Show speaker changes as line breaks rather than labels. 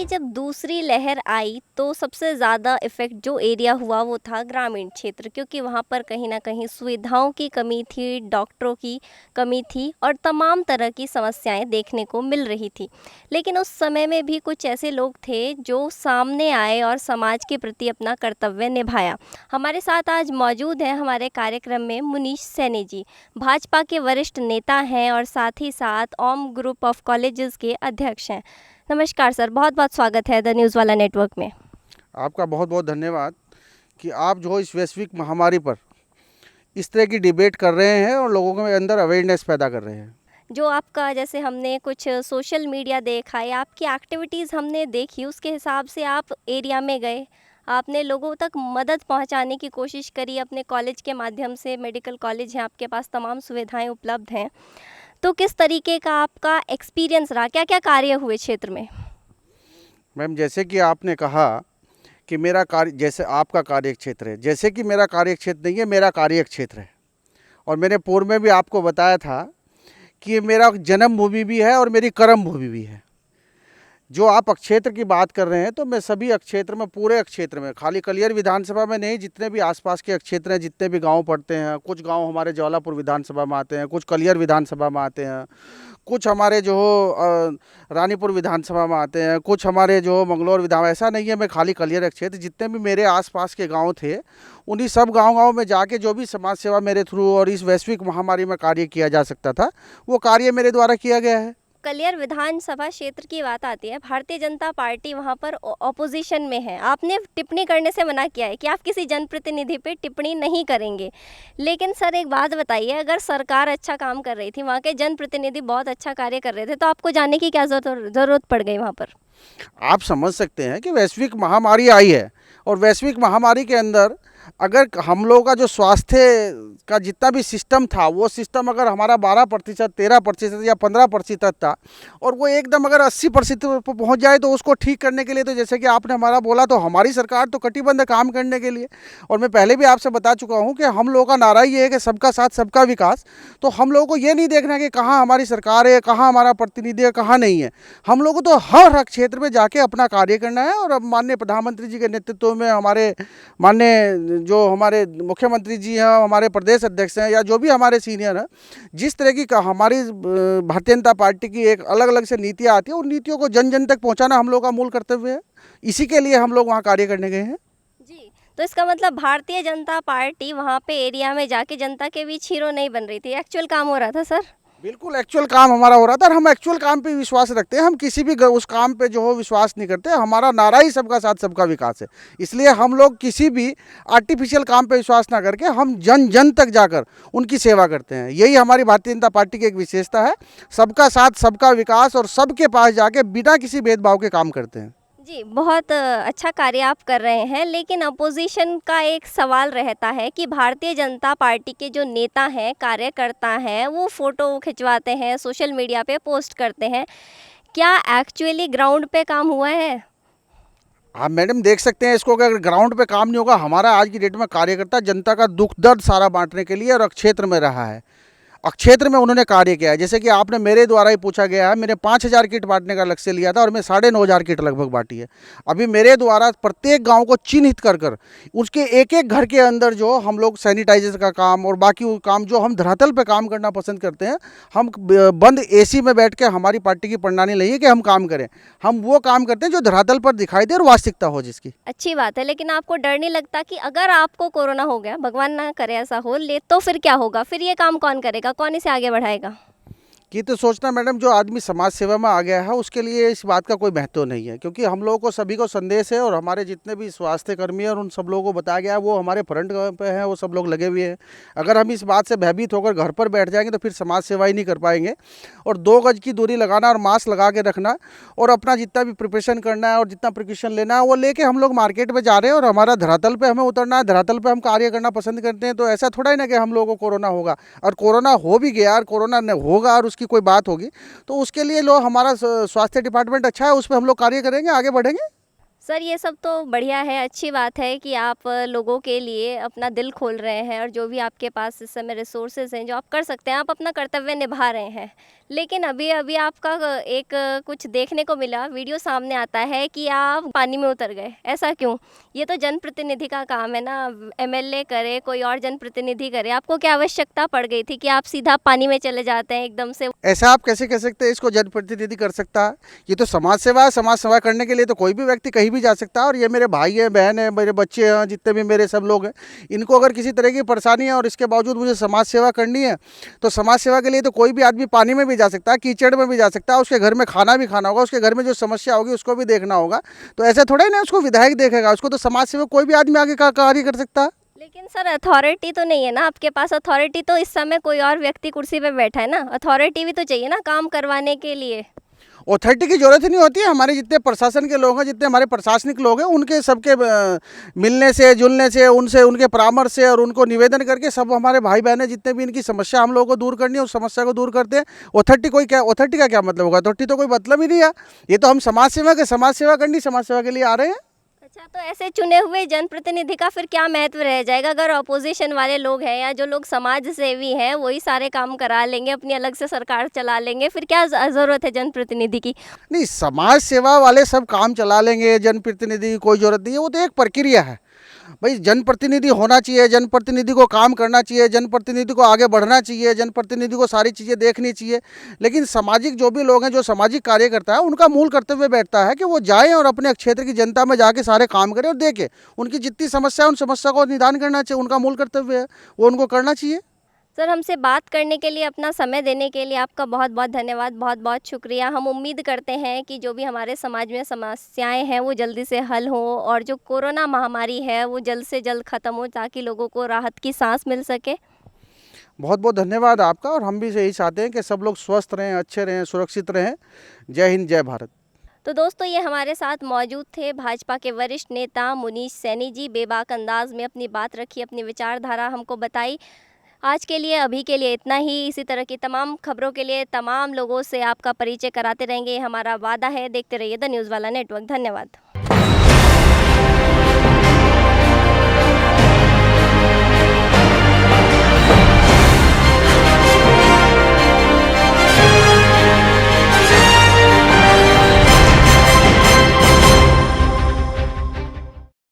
कि जब दूसरी लहर आई तो सबसे ज़्यादा इफ़ेक्ट जो एरिया हुआ वो था ग्रामीण क्षेत्र, क्योंकि वहाँ पर कहीं न कहीं सुविधाओं की कमी थी, डॉक्टरों की कमी थी और तमाम तरह की समस्याएं देखने को मिल रही थी। लेकिन उस समय में भी कुछ ऐसे लोग थे जो सामने आए और समाज के प्रति अपना कर्तव्य निभाया। हमारे साथ आज मौजूद हैं हमारे कार्यक्रम में मुनीश सैनी जी, भाजपा के वरिष्ठ नेता हैं और साथ ही साथ ओम ग्रुप ऑफ कॉलेजेस के अध्यक्ष हैं। नमस्कार सर, बहुत बहुत स्वागत है द न्यूज़ वाला नेटवर्क में।
आपका बहुत बहुत धन्यवाद कि आप जो इस वैश्विक महामारी पर इस तरह की डिबेट कर रहे हैं और लोगों के अंदर अवेयरनेस पैदा कर रहे हैं।
जो आपका जैसे हमने कुछ सोशल मीडिया देखा या आपकी एक्टिविटीज़ हमने देखी, उसके हिसाब से आप एरिया में गए, आपने लोगों तक मदद पहुंचाने की कोशिश करी अपने कॉलेज के माध्यम से। मेडिकल कॉलेज है आपके पास, तमाम सुविधाएं उपलब्ध हैं। तो किस तरीके का आपका एक्सपीरियंस रहा, क्या क्या कार्य हुए क्षेत्र में?
मैम, जैसे कि आपने कहा कि मेरा कार्य जैसे आपका कार्य क्षेत्र है, जैसे कि मेरा कार्य क्षेत्र नहीं है, मेरा कार्य क्षेत्र है। और मैंने पूर्व में भी आपको बताया था कि ये मेरा जन्मभूमि भी है और मेरी कर्म भूमि भी है। जो आप अक्षेत्र की बात कर रहे हैं तो मैं सभी अक्षेत्र में, पूरे अक्षेत्र में, खाली कलियर विधानसभा में नहीं, जितने भी आसपास के अक्षेत्र हैं, जितने भी गांव पड़ते हैं, कुछ गांव हमारे जौलापुर विधानसभा में आते हैं, कुछ कलियर विधानसभा में आते हैं, कुछ हमारे जो रानीपुर विधानसभा में आते हैं, कुछ हमारे जो मंगलौर विधान। ऐसा नहीं है मैं खाली कलियर क्षेत्र, जितने भी मेरे आसपास के गांव थे उन्हीं सब गांव में जाके जो भी समाज सेवा मेरे थ्रू और इस वैश्विक महामारी में कार्य किया जा सकता था वो कार्य मेरे द्वारा किया गया है।
कलियर विधानसभा क्षेत्र की बात आती है, भारतीय जनता पार्टी वहां पर ऑपोजिशन में है। आपने टिप्पणी करने से मना किया है कि आप किसी जनप्रतिनिधि पे टिप्पणी नहीं करेंगे। लेकिन सर एक बात बताइए, अगर सरकार अच्छा काम कर रही थी, वहाँ के जनप्रतिनिधि बहुत अच्छा कार्य कर रहे थे, तो आपको जाने की क्या ज़रूरत पड़ गई वहाँ पर?
आप समझ सकते हैं कि वैश्विक महामारी आई है और वैश्विक महामारी के अंदर अगर हम लोगों का जो स्वास्थ्य का जितना भी सिस्टम था वो सिस्टम अगर हमारा 12%, 13% या 15% था और वो एकदम अगर 80% पर पहुँच जाए तो उसको ठीक करने के लिए, तो जैसे कि आपने हमारा बोला, तो हमारी सरकार तो कटिबद्ध है काम करने के लिए। और मैं पहले भी आपसे बता चुका हूँ कि हम लोगों का नारा ये है कि सबका साथ सबका विकास। तो हम लोगों को ये नहीं देखना कि कहाँ हमारी सरकार है, कहाँ हमारा प्रतिनिधि है, कहाँ नहीं है। हम लोगों को तो हर क्षेत्र में जाके अपना कार्य करना है। और अब माननीय प्रधानमंत्री जी के नेतृत्व में हमारे माननीय जो हमारे मुख्यमंत्री जी हैं, हमारे प्रदेश अध्यक्ष हैं, या जो भी हमारे सीनियर हैं, जिस तरह की हमारी भारतीय जनता पार्टी की एक अलग अलग से नीतियाँ आती हैं, उन नीतियों को जन जन तक पहुंचाना हम लोग का मूल कर्तव्य है। इसी के लिए हम लोग वहाँ कार्य करने गए हैं।
जी, तो इसका मतलब भारतीय जनता पार्टी वहाँ पे एरिया में जाके जनता के बीच हीरो नहीं बन रही थी, एक्चुअल काम हो रहा था सर?
बिल्कुल एक्चुअल काम हमारा हो रहा था और हम एक्चुअल काम पे विश्वास रखते हैं। हम किसी भी उस काम पे जो हो विश्वास नहीं करते। हमारा नारा ही सबका साथ सबका विकास है। इसलिए हम लोग किसी भी आर्टिफिशियल काम पे विश्वास ना करके हम जन जन तक जाकर उनकी सेवा करते हैं। यही हमारी भारतीय जनता पार्टी की एक विशेषता है। सबका साथ सबका विकास और सबके पास जाके बिना किसी भेदभाव के काम करते हैं।
जी, बहुत अच्छा कार्य आप कर रहे हैं। लेकिन अपोजिशन का एक सवाल रहता है कि भारतीय जनता पार्टी के जो नेता हैं, कार्यकर्ता हैं, वो फ़ोटो खिंचवाते हैं, सोशल मीडिया पे पोस्ट करते हैं। क्या एक्चुअली ग्राउंड पे काम हुआ है?
आप मैडम देख सकते हैं इसको कि अगर ग्राउंड पे काम नहीं होगा, हमारा आज की डेट में कार्यकर्ता जनता का दुख दर्द सारा बांटने के लिए और क्षेत्र में रहा है, क्षेत्र में उन्होंने कार्य किया है। जैसे कि आपने मेरे द्वारा ही पूछा गया है, मैंने 5,000 किट बांटने का लक्ष्य लिया था और मैं 9,500 किट लगभग बांटी है। अभी मेरे द्वारा प्रत्येक गांव को चिन्हित कर कर उसके एक एक घर के अंदर जो हम लोग सैनिटाइजर का काम और बाकी वो काम जो हम धरातल पे काम करना पसंद करते हैं, हम बंद एसी में बैठ के, हमारी पार्टी की प्रणाली नहीं है कि हम काम करें, हम वो काम करते हैं जो धरातल पर दिखाई दे और वास्तविकता हो जिसकी।
अच्छी बात है, लेकिन आपको डर नहीं लगता कि अगर आपको कोरोना हो गया, भगवान ना करे ऐसा हो, ले तो फिर क्या होगा? फिर ये काम कौन करेगा? कौन इसे आगे बढ़ाएगा?
कि तो सोचना मैडम, जो आदमी समाज सेवा में आ गया है उसके लिए इस बात का कोई महत्व नहीं है, क्योंकि हम लोगों को सभी को संदेश है और हमारे जितने भी स्वास्थ्य कर्मी हैं और उन सब लोगों को बताया गया है, वो हमारे फ्रंट पे हैं, वो सब लोग लगे हुए हैं। अगर हम इस बात से भयभीत होकर घर पर बैठ जाएंगे तो फिर समाज सेवा ही नहीं कर पाएंगे। और 2 गज की दूरी लगाना और मास्क लगा के रखना और अपना जितना भी प्रिपरेशन करना है और जितना प्रिकॉशन लेना है वो लेके हम लोग मार्केट में जा रहे हैं और हमारा धरातल पे हमें उतरना है, धरातल पे हम कार्य करना पसंद करते हैं। तो ऐसा थोड़ा ही ना कि हम लोगों को कोरोना होगा और कोरोना हो भी गया और कोरोना होगा और उसकी कोई बात होगी तो उसके लिए लोग, हमारा स्वास्थ्य डिपार्टमेंट अच्छा है, उस पर हम लोग कार्य करेंगे, आगे बढ़ेंगे।
सर ये सब तो बढ़िया है, अच्छी बात है कि आप लोगों के लिए अपना दिल खोल रहे हैं और जो भी आपके पास इस समय रिसोर्सेज हैं जो आप कर सकते हैं, आप अपना कर्तव्य निभा रहे हैं। लेकिन अभी-अभी आपका एक कुछ देखने को मिला, वीडियो सामने आता है कि आप पानी में उतर गए, ऐसा क्यों? ये तो जनप्रतिनिधि का काम है ना, एमएलए करे, कोई और जनप्रतिनिधि करे, आपको क्या आवश्यकता पड़ गई थी कि आप सीधा पानी में चले जाते हैं एकदम से?
ऐसा आप कैसे कह सकते हैं इसको जनप्रतिनिधि कर सकता है? ये तो समाज सेवा है। समाज सेवा करने के लिए तो कोई भी व्यक्ति कहीं भी जा सकता है। और ये मेरे भाई हैं, बहन है, मेरे बच्चे हैं, जितने भी मेरे सब लोग हैं, इनको अगर किसी तरह की परेशानी है और इसके बावजूद मुझे समाज सेवा करनी है, तो समाज सेवा के लिए तो कोई भी आदमी पानी में भी जा सकता है, कीचड़ में भी जा सकता है, उसके घर में खाना भी खाना होगा, उसके घर में जो समस्या होगी उसको भी देखना होगा। तो ऐसा थोड़ा ही ना उसको विधायक देखेगा, उसको तो समाज सेवा कोई भी आदमी आगे का कार्य कर सकता है।
लेकिन सर अथॉरिटी तो नहीं है ना आपके पास, अथॉरिटी तो इस समय कोई और व्यक्ति कुर्सी पे बैठा है ना, अथॉरिटी भी तो चाहिए ना काम करवाने के लिए।
अथॉरिटी की ज़रूरत ही नहीं होती है। हमारे जितने प्रशासन के लोग हैं, जितने हमारे प्रशासनिक लोग हैं, उनके सबके मिलने से, जुलने से, उनसे, उनके परामर्श से और उनको निवेदन करके सब हमारे भाई बहन हैं, जितने भी इनकी समस्या हम लोगों को दूर करनी है उस समस्या को दूर करते हैं। अथॉरिटी का क्या मतलब होगा? अथॉरिटी तो कोई मतलब ही नहीं है। ये तो हम समाज सेवा के, समाज सेवा करनी, समाज सेवा के लिए आ रहे हैं।
अच्छा, तो ऐसे चुने हुए जनप्रतिनिधि का फिर क्या महत्व रह जाएगा अगर अपोजिशन वाले लोग हैं या जो लोग समाज सेवी हैं वही सारे काम करा लेंगे, अपनी अलग से सरकार चला लेंगे, फिर क्या ज़रूरत है जनप्रतिनिधि की?
नहीं, समाज सेवा वाले सब काम चला लेंगे, जनप्रतिनिधि की कोई ज़रूरत नहीं है। वो तो एक प्रक्रिया है भाई। जनप्रतिनिधि होना चाहिए, जनप्रतिनिधि को काम करना चाहिए, जनप्रतिनिधि को आगे बढ़ना चाहिए, जनप्रतिनिधि को सारी चीज़ें देखनी चाहिए। लेकिन सामाजिक जो भी लोग हैं, जो सामाजिक कार्य करता है, उनका मूल कर्तव्य बैठता है कि वो जाएं और अपने क्षेत्र की जनता में जाके सारे काम करें और देखें उनकी जितनी समस्या है उन समस्या को निदान करना चाहिए। उनका मूल कर्तव्य है, वो उनको करना चाहिए।
सर हमसे बात करने के लिए, अपना समय देने के लिए आपका बहुत बहुत धन्यवाद, बहुत बहुत शुक्रिया। हम उम्मीद करते हैं कि जो भी हमारे समाज में समस्याएं हैं वो जल्दी से हल हो और जो कोरोना महामारी है वो जल्द से जल्द ख़त्म हो ताकि लोगों को राहत की सांस मिल सके।
बहुत बहुत धन्यवाद आपका। और हम भी यही चाहते हैं कि सब लोग स्वस्थ रहें, अच्छे रहें, सुरक्षित रहें। जय हिंद, जय भारत।
तो दोस्तों ये हमारे साथ मौजूद थे भाजपा के वरिष्ठ नेता मुनीश सैनी जी। बेबाक अंदाज में अपनी बात रखी, अपनी विचारधारा हमको बताई। आज के लिए, अभी के लिए इतना ही। इसी तरह की तमाम खबरों के लिए तमाम लोगों से आपका परिचय कराते रहेंगे, हमारा वादा है। देखते रहिए द न्यूज़ वाला नेटवर्क। धन्यवाद।